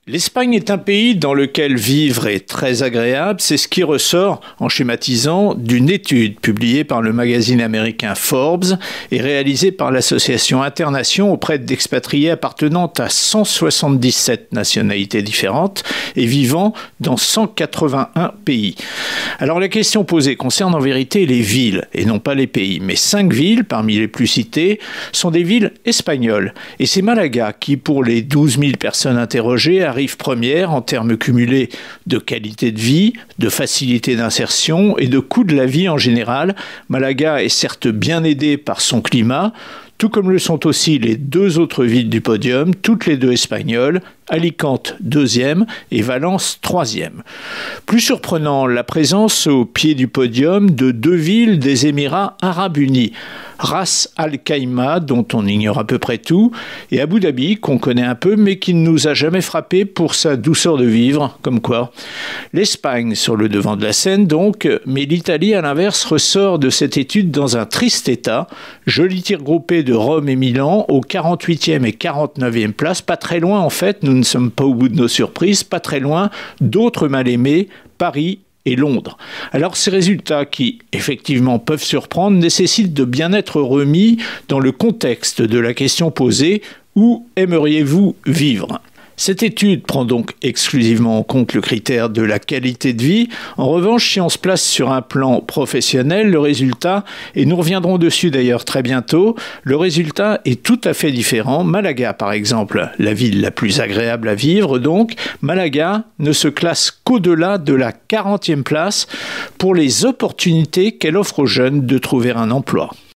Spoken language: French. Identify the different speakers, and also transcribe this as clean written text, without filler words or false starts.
Speaker 1: L'Espagne est un pays dans lequel vivre est très agréable, c'est ce qui ressort, en schématisant, d'une étude publiée par le magazine américain Forbes et réalisée par l'association Internation auprès d'expatriés appartenant à 177 nationalités différentes et vivant dans 181 pays. Alors la question posée concerne en vérité les villes et non pas les pays, mais 5 villes parmi les plus citées sont des villes espagnoles. Et c'est Malaga qui, pour les 12 000 personnes interrogées, arrive première en termes cumulés de qualité de vie, de facilité d'insertion et de coût de la vie en général. Malaga est certes bien aidée par son climat, tout comme le sont aussi les 2 autres villes du podium, toutes les 2 espagnoles, Alicante 2e et Valence 3e. Plus surprenant, la présence au pied du podium de 2 villes des Émirats arabes unis, Ras Al Khaimah, dont on ignore à peu près tout, et Abu Dhabi, qu'on connaît un peu, mais qui ne nous a jamais frappé pour sa douceur de vivre, comme quoi. L'Espagne sur le devant de la scène donc, mais l'Italie à l'inverse ressort de cette étude dans un triste état, joli tir groupé de Rome et Milan aux 48e et 49e places, pas très loin en fait, nous ne sommes pas au bout de nos surprises, pas très loin d'autres mal-aimés, Paris et Londres. Alors ces résultats qui, effectivement, peuvent surprendre, nécessitent de bien être remis dans le contexte de la question posée « Où aimeriez-vous vivre ?» Cette étude prend donc exclusivement en compte le critère de la qualité de vie. En revanche, si on se place sur un plan professionnel, le résultat, et nous reviendrons dessus d'ailleurs très bientôt, le résultat est tout à fait différent. Malaga, par exemple, la ville la plus agréable à vivre, donc, Malaga ne se classe qu'au-delà de la 40e place pour les opportunités qu'elle offre aux jeunes de trouver un emploi.